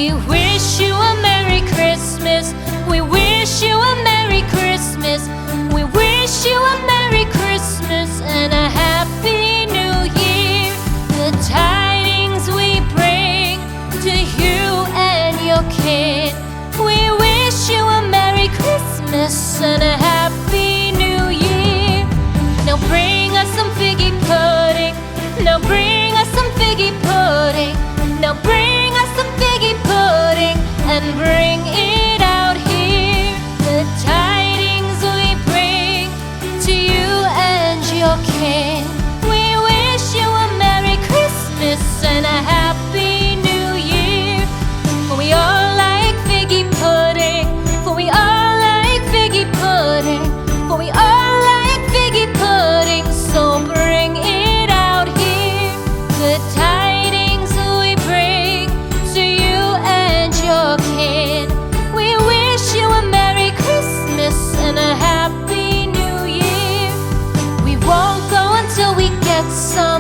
We wish you a Merry Christmas. We wish you a Merry Christmas. We wish you a Merry Christmas and a Happy New Year. The tidings we bring to you and your kid. We wish you a Merry Christmas and a Happy New Year. Now bring us some figgy pudding. Now bring us some figgy pudding. Now bring us some figgy pudding and bring it out here. The tidings we bring to you and your kin. We wish you a Merry Christmas and a Happy New Year. For we all like figgy pudding. For we all like figgy pudding. For we all like figgy pudding. So bring it out here. The tidings we bring to you and your kid. We wish you a Merry Christmas and a Happy New Year. We won't go until we get some.